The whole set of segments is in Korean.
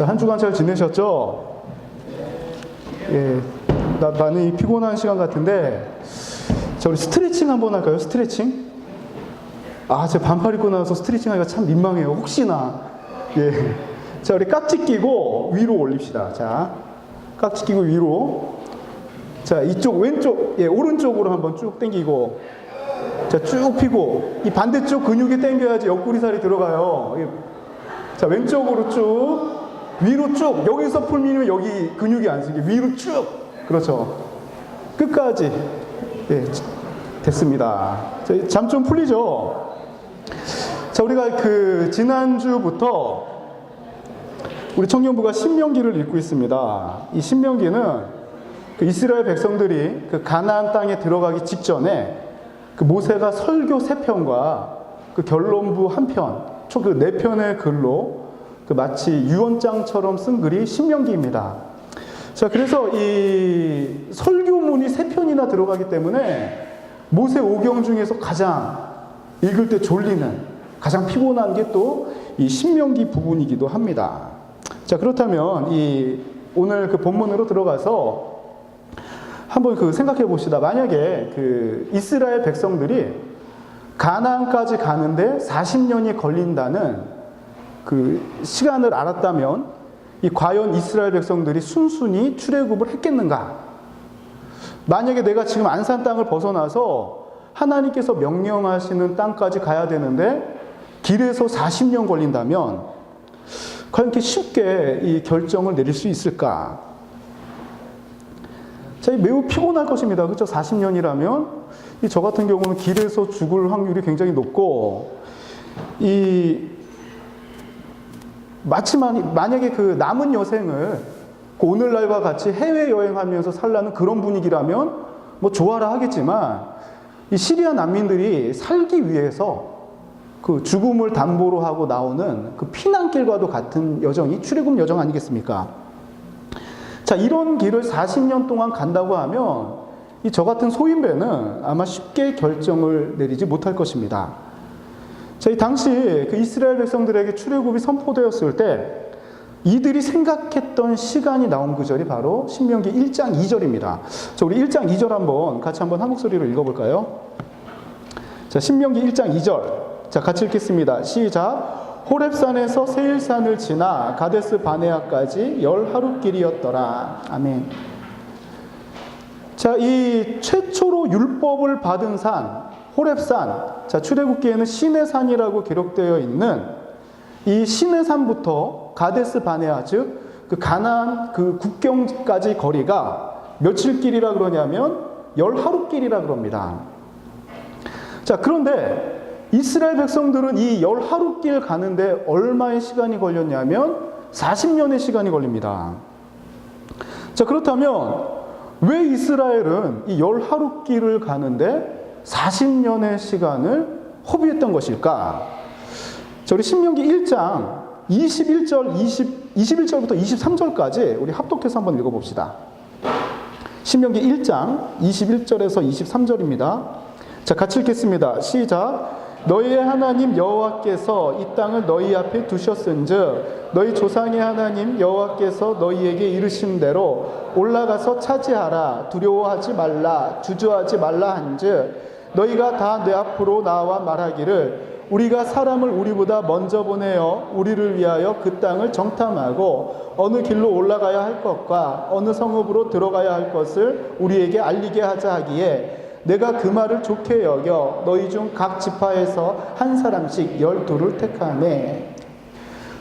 자, 한 주간 잘 지내셨죠? 예, 많이 피곤한 시간 같은데, 자, 우리 스트레칭 한번 할까요? 스트레칭? 제가 반팔 입고 나와서 스트레칭 하기가 참 민망해요. 혹시나. 예. 자, 우리 깍지 끼고 위로 올립시다. 자, 깍지 끼고 위로. 자, 이쪽 왼쪽, 오른쪽으로 한번 쭉 당기고. 자, 쭉 펴고. 이 반대쪽 근육이 당겨야지 옆구리살이 들어가요. 예. 자, 왼쪽으로 쭉. 위로 쭉. 여기서 풀면 여기 근육이 안 쓰게. 위로 쭉. 그렇죠. 끝까지. 예, 됐습니다. 잠 좀 풀리죠? 자, 우리가 지난주부터 우리 청년부가 신명기를 읽고 있습니다. 이 신명기는 이스라엘 백성들이 가나안 땅에 들어가기 직전에 모세가 설교 3편과 결론부 1편, 총 4편의 글로 마치 유언장처럼 쓴 글이 신명기입니다. 자, 그래서 이 설교문이 3편이나 들어가기 때문에 모세 오경 중에서 가장 읽을 때 졸리는, 가장 피곤한 게 또 이 신명기 부분이기도 합니다. 자, 그렇다면 오늘 본문으로 들어가서 한번 생각해 봅시다. 만약에 이스라엘 백성들이 가나안까지 가는데 40년이 걸린다는 시간을 알았다면 과연 이스라엘 백성들이 순순히 출애굽을 했겠는가? 만약에 내가 지금 안산 땅을 벗어나서 하나님께서 명령하시는 땅까지 가야 되는데 길에서 40년 걸린다면 과연 이렇게 쉽게 이 결정을 내릴 수 있을까? 자, 매우 피곤할 것입니다. 그렇죠? 40년이라면 저 같은 경우는 길에서 죽을 확률이 굉장히 높고 만약에 남은 여생을 오늘날과 같이 해외여행하면서 살라는 그런 분위기라면 뭐 좋아라 하겠지만 이 시리아 난민들이 살기 위해서 죽음을 담보로 하고 나오는 피난길과도 같은 여정이 출애굽 여정 아니겠습니까? 자, 이런 길을 40년 동안 간다고 하면 저 같은 소인배는 아마 쉽게 결정을 내리지 못할 것입니다. 자, 이 당시 이스라엘 백성들에게 출애굽이 선포되었을 때 이들이 생각했던 시간이 나온 구절이 바로 신명기 1장 2절입니다. 자, 우리 1장 2절 같이 한번 한 목소리로 읽어볼까요? 자, 신명기 1장 2절. 자, 같이 읽겠습니다. 시작. 호렙산에서 세일산을 지나 가데스 바네아까지 10하루길이었더라. 아멘. 자, 이 최초로 율법을 받은 산, 호렙산. 자, 출애굽기에는 시내산이라고 기록되어 있는 이 시내산부터 가데스 바네아, 즉 가나안 국경까지 거리가 며칠 길이라 그러냐면 10하루길이라 그럽니다. 자, 그런데 이스라엘 백성들은 이 10하루길 가는데 얼마의 시간이 걸렸냐면 40년의 시간이 걸립니다. 자, 그렇다면 왜 이스라엘은 이 10하루길을 가는데 40년의 시간을 허비했던 것일까? 자, 우리 신명기 1장 21절부터 23절까지 우리 합독해서 한번 읽어봅시다. 신명기 1장 21절에서 23절입니다. 자, 같이 읽겠습니다. 시작. 너희의 하나님 여호와께서 이 땅을 너희 앞에 두셨은즉 너희 조상의 하나님 여호와께서 너희에게 이르신 대로 올라가서 차지하라. 두려워하지 말라. 주저하지 말라 한즉 너희가 다 내 앞으로 나와 말하기를 우리가 사람을 우리보다 먼저 보내어 우리를 위하여 그 땅을 정탐하고 어느 길로 올라가야 할 것과 어느 성읍으로 들어가야 할 것을 우리에게 알리게 하자 하기에 내가 그 말을 좋게 여겨 너희 중 각 지파에서 한 사람씩 12를 택하네.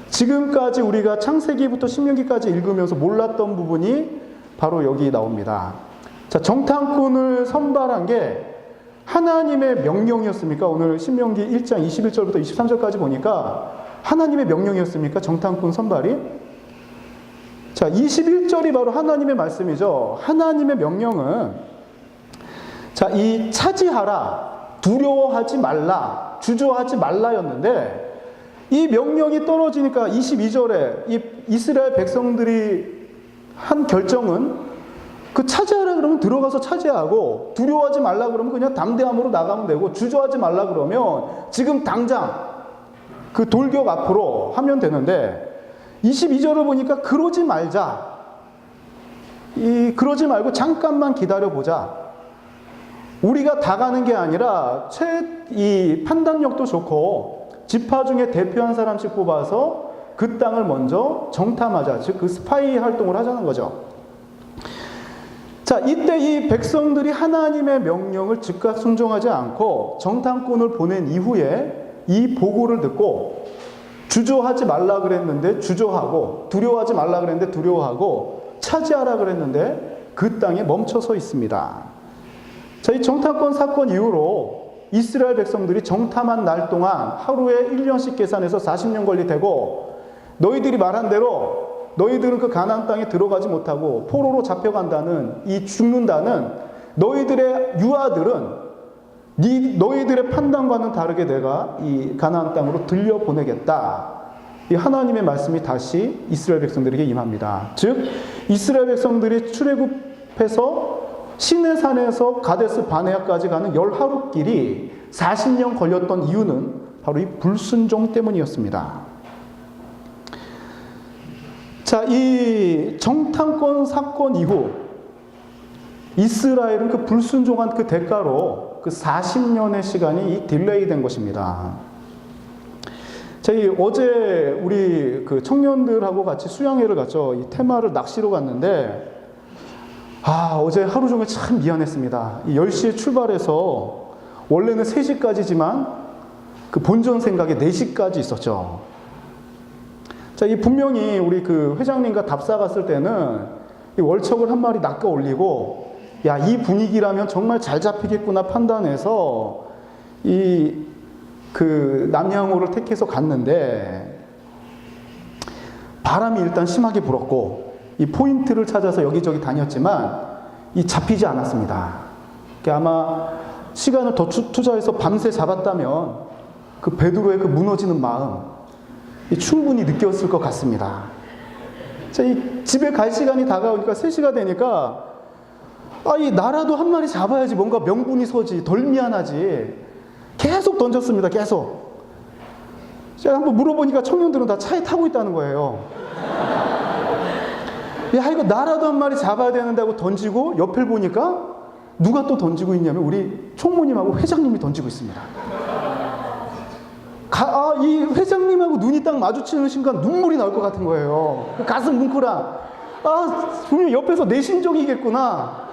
지금까지 우리가 창세기부터 신명기까지 읽으면서 몰랐던 부분이 바로 여기 나옵니다. 자, 정탐꾼을 선발한 게 하나님의 명령이었습니까? 오늘 신명기 1장 21절부터 23절까지 보니까 하나님의 명령이었습니까? 정탐꾼 선발이? 자, 21절이 바로 하나님의 말씀이죠. 하나님의 명령은 자, 이 차지하라, 두려워하지 말라, 주저하지 말라였는데 이 명령이 떨어지니까 22절에 이 이스라엘 백성들이 한 결정은 차지하라 그러면 들어가서 차지하고 두려워하지 말라 그러면 그냥 담대함으로 나가면 되고 주저하지 말라 그러면 지금 당장 돌격 앞으로 하면 되는데 22절을 보니까 그러지 말자. 그러지 말고 잠깐만 기다려보자. 우리가 다 가는 게 아니라 이 판단력도 좋고 지파 중에 대표한 사람씩 뽑아서 그 땅을 먼저 정탐하자. 즉 그 스파이 활동을 하자는 거죠. 자, 이때 이 백성들이 하나님의 명령을 즉각 순종하지 않고 정탐꾼을 보낸 이후에 이 보고를 듣고 주저하지 말라 그랬는데 주저하고 두려워하지 말라 그랬는데 두려워하고 차지하라 그랬는데 그 땅에 멈춰서 있습니다. 자, 이 정탐권 사건 이후로 이스라엘 백성들이 정탐한 날 동안 하루에 1년씩 계산해서 40년 걸리되고 너희들이 말한 대로 너희들은 그 가나안 땅에 들어가지 못하고 포로로 잡혀간다는 이 죽는다는 너희들의 유아들은 너희들의 판단과는 다르게 내가 이 가나안 땅으로 들려보내겠다. 이 하나님의 말씀이 다시 이스라엘 백성들에게 임합니다. 즉 이스라엘 백성들이 출애굽해서 시내산에서 가데스 바네아까지 가는 10하루길이 40년 걸렸던 이유는 바로 이 불순종 때문이었습니다. 자, 이 정탐권 사건 이후 이스라엘은 그 불순종한 그 대가로 그 40년의 시간이 딜레이 된 것입니다. 자, 어제 우리 그 청년들하고 같이 수양회를 갔죠. 이 테마를 낚시로 갔는데, 어제 하루 종일 참 미안했습니다. 10시에 출발해서 원래는 3시까지지만 그 본전 생각에 4시까지 있었죠. 자, 분명히 우리 그 회장님과 답사 갔을 때는 이 월척을 한 마리 낚아 올리고, 야, 이 분위기라면 정말 잘 잡히겠구나 판단해서 그 남양호를 택해서 갔는데 바람이 일단 심하게 불었고 이 포인트를 찾아서 여기저기 다녔지만 잡히지 않았습니다. 아마 시간을 더 투자해서 밤새 잡았다면 그 베드로의 그 무너지는 마음 충분히 느꼈을 것 같습니다. 자, 집에 갈 시간이 다가오니까 3시가 되니까 나라도 한 마리 잡아야지 뭔가 명분이 서지, 덜 미안하지. 계속 던졌습니다. 계속. 제가 한번 물어보니까 청년들은 다 차에 타고 있다는 거예요. 야, 이거 나라도 한 마리 잡아야 되는다고 던지고 옆을 보니까 누가 또 던지고 있냐면 우리 총무님하고 회장님이 던지고 있습니다. 이 회장님하고 눈이 딱 마주치는 순간 눈물이 나올 것 같은 거예요. 가슴 뭉클한. 분명히 옆에서 내 심정이겠구나.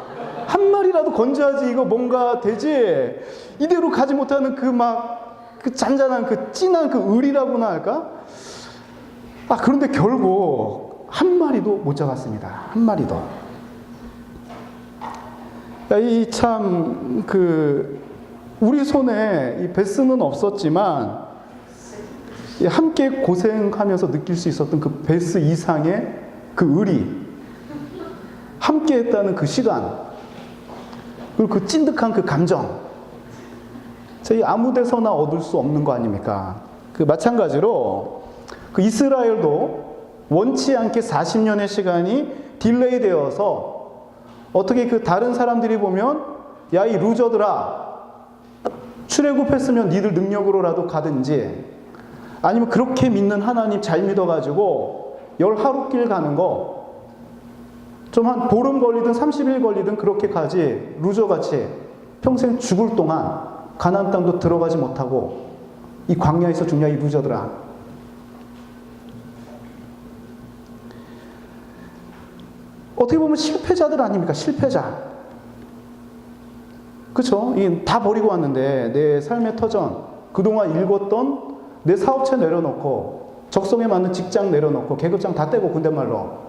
한 마리라도 건져야지 이거 뭔가 되지. 이대로 가지 못하는 그 잔잔한 그 진한 그 의리라고나 할까? 그런데 결국 한 마리도 못 잡았습니다. 한 마리도. 우리 손에 이 베스는 없었지만 함께 고생하면서 느낄 수 있었던 그 베스 이상의 그 의리, 함께 했다는 그 시간, 그리고 그 찐득한 그 감정, 아무 데서나 얻을 수 없는 거 아닙니까? 마찬가지로 그 이스라엘도 원치 않게 40년의 시간이 딜레이 되어서 어떻게 그 다른 사람들이 보면 야, 이 루저들아, 출애굽했으면 니들 능력으로라도 가든지, 아니면 그렇게 믿는 하나님 잘 믿어가지고 10하루길 가는 거 좀 한 보름 걸리든 30일 걸리든 그렇게 가지, 루저같이 평생 죽을 동안 가나안 땅도 들어가지 못하고 이 광야에서 죽냐 이 루저들아. 어떻게 보면 실패자들 아닙니까? 실패자. 그쵸? 다 버리고 왔는데 내 삶의 터전, 그동안 읽었던 내 사업체 내려놓고 적성에 맞는 직장 내려놓고 계급장 다 떼고 군대말로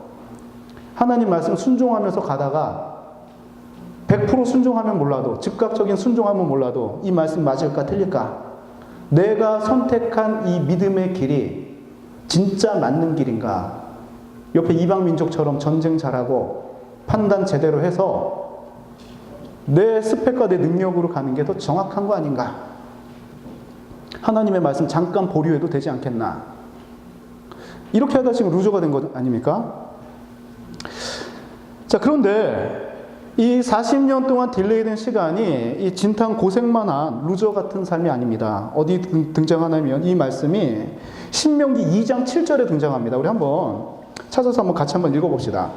하나님 말씀 순종하면서 가다가 100% 순종하면 몰라도, 즉각적인 순종하면 몰라도 이 말씀 맞을까 틀릴까? 내가 선택한 이 믿음의 길이 진짜 맞는 길인가? 옆에 이방민족처럼 전쟁 잘하고 판단 제대로 해서 내 스펙과 내 능력으로 가는 게 더 정확한 거 아닌가? 하나님의 말씀 잠깐 보류해도 되지 않겠나? 이렇게 하다 지금 루저가 된 것 아닙니까? 자, 그런데 이 40년 동안 딜레이된 시간이 이 진탕 고생만 한 루저 같은 삶이 아닙니다. 어디 등장하냐면 이 말씀이 신명기 2장 7절에 등장합니다. 우리 한번 찾아서 한번 같이 한번 읽어봅시다.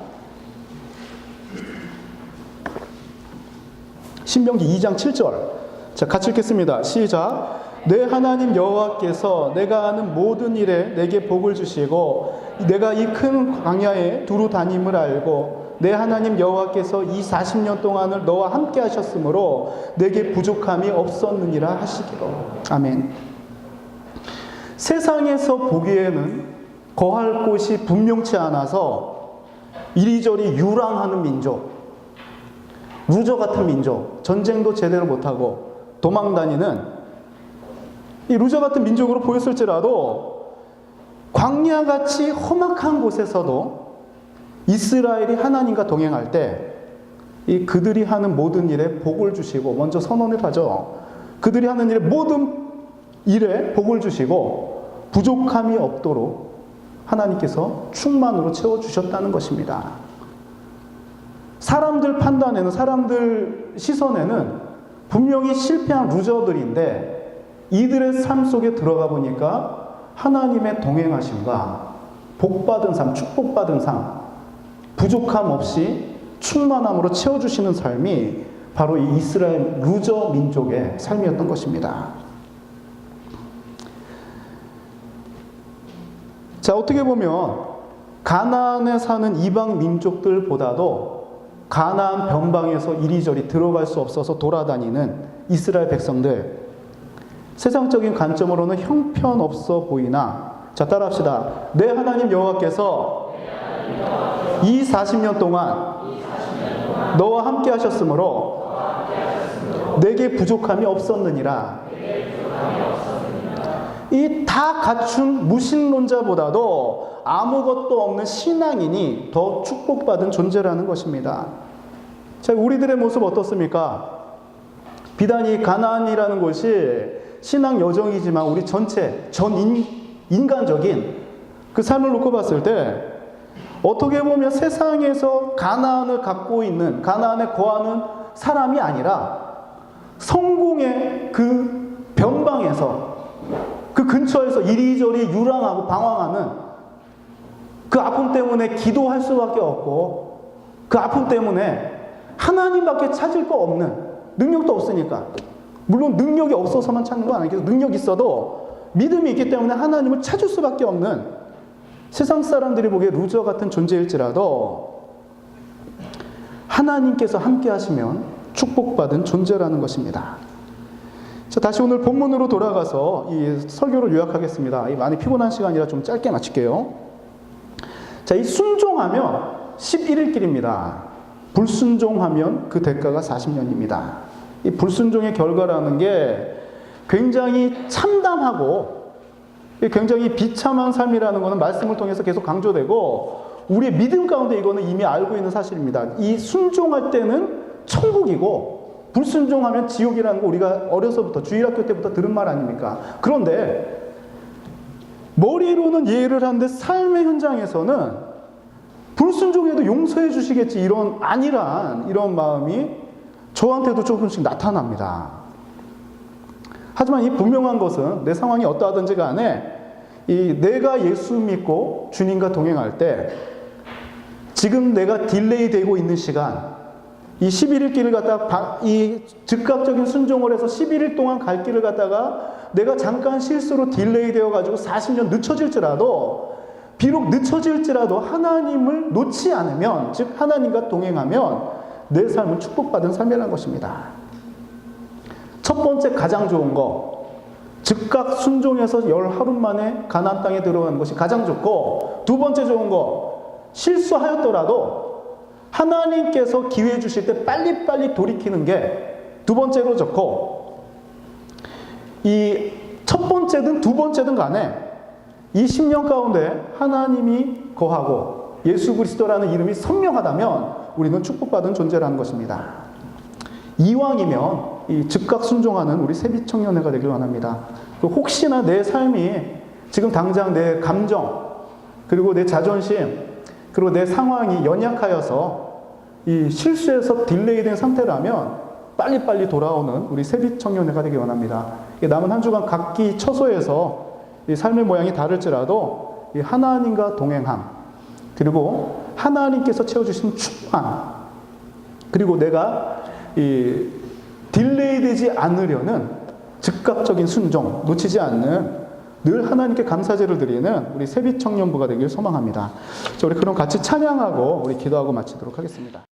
신명기 2장 7절. 자, 같이 읽겠습니다. 시작. 내 하나님 여호와께서 내가 하는 모든 일에 내게 복을 주시고 내가 이 큰 광야에 두루 다님을 알고 내 하나님 여호와께서 이 40년 동안을 너와 함께 하셨으므로 내게 부족함이 없었느니라 하시기로. 아멘. 세상에서 보기에는 거할 곳이 분명치 않아서 이리저리 유랑하는 민족, 루저 같은 민족, 전쟁도 제대로 못하고 도망다니는 이 루저 같은 민족으로 보였을지라도 광야같이 험악한 곳에서도 이스라엘이 하나님과 동행할 때 이 그들이 하는 모든 일에 복을 주시고, 먼저 선언을 하죠. 그들이 하는 일에 모든 일에 복을 주시고 부족함이 없도록 하나님께서 충만으로 채워주셨다는 것입니다. 사람들 판단에는, 사람들 시선에는 분명히 실패한 루저들인데 이들의 삶 속에 들어가 보니까 하나님의 동행하심과 복받은 삶, 축복받은 삶, 부족함 없이 충만함으로 채워주시는 삶이 바로 이 이스라엘 루저 민족의 삶이었던 것입니다. 자, 어떻게 보면 가나안에 사는 이방 민족들보다도 가나안 변방에서 이리저리 들어갈 수 없어서 돌아다니는 이스라엘 백성들, 세상적인 관점으로는 형편없어 보이나, 자, 따라합시다. 내 하나님 여호와께서 이 40년 동안 너와 함께 하셨으므로 내게 부족함이 없었느니라. 이 다 갖춘 무신론자보다도 아무것도 없는 신앙인이 더 축복받은 존재라는 것입니다. 자, 우리들의 모습 어떻습니까? 비단 이 가나안이라는 곳이 신앙 여정이지만 우리 전체 인간적인 그 삶을 놓고 봤을 때 어떻게 보면 세상에서 가나안을 갖고 있는, 가나안에 거하는 사람이 아니라 성공의 그 변방에서, 그 근처에서 이리저리 유랑하고 방황하는 그 아픔 때문에 기도할 수밖에 없고, 그 아픔 때문에 하나님밖에 찾을 거 없는, 능력도 없으니까, 물론 능력이 없어서만 찾는 건 아니겠죠. 능력이 있어도 믿음이 있기 때문에 하나님을 찾을 수밖에 없는 세상 사람들이 보기에 루저 같은 존재일지라도 하나님께서 함께 하시면 축복받은 존재라는 것입니다. 자, 다시 오늘 본문으로 돌아가서 이 설교를 요약하겠습니다. 많이 피곤한 시간이라 좀 짧게 마칠게요. 자, 이 순종하면 11일 길입니다. 불순종하면 그 대가가 40년입니다. 이 불순종의 결과라는 게 굉장히 참담하고 굉장히 비참한 삶이라는 것은 말씀을 통해서 계속 강조되고 우리의 믿음 가운데 이거는 이미 알고 있는 사실입니다. 이 순종할 때는 천국이고 불순종하면 지옥이라는 거 우리가 어려서부터 주일학교 때부터 들은 말 아닙니까? 그런데 머리로는 이해를 하는데 삶의 현장에서는 불순종해도 용서해 주시겠지 이런 안일한 이런 마음이 저한테도 조금씩 나타납니다. 하지만 이 분명한 것은 내 상황이 어떠하든지 간에 내가 예수 믿고 주님과 동행할 때 지금 내가 딜레이 되고 있는 시간, 이 11일 길을 갖다가 이 즉각적인 순종을 해서 11일 동안 갈 길을 갖다가 내가 잠깐 실수로 딜레이 되어 가지고 40년 늦춰질지라도, 비록 늦춰질지라도 하나님을 놓지 않으면, 즉 하나님과 동행하면 내 삶은 축복받은 삶이라는 것입니다. 첫 번째 가장 좋은 거, 즉각 순종해서 열 하루 만에 가나안 땅에 들어가는 것이 가장 좋고, 두 번째 좋은 거, 실수하였더라도 하나님께서 기회 주실 때 빨리빨리 돌이키는 게 두 번째로 좋고, 이 첫 번째든 두 번째든 간에 이 10년 가운데 하나님이 거하고 예수 그리스도라는 이름이 선명하다면 우리는 축복받은 존재라는 것입니다. 이왕이면 이 즉각 순종하는 우리 세빛 청년회가 되길 원합니다. 혹시나 내 삶이 지금 당장 내 감정, 그리고 내 자존심, 그리고 내 상황이 연약하여서 이 실수해서 딜레이된 상태라면 빨리빨리 돌아오는 우리 세빛 청년회가 되길 원합니다. 남은 한 주간 각기 처소에서 이 삶의 모양이 다를지라도 이 하나님과 동행함, 그리고 하나님께서 채워주신 충만, 그리고 내가 이 딜레이 되지 않으려는 즉각적인 순종, 놓치지 않는 늘 하나님께 감사제를 드리는 우리 세빛 청년부가 되길 소망합니다. 자, 우리 그럼 같이 찬양하고 우리 기도하고 마치도록 하겠습니다.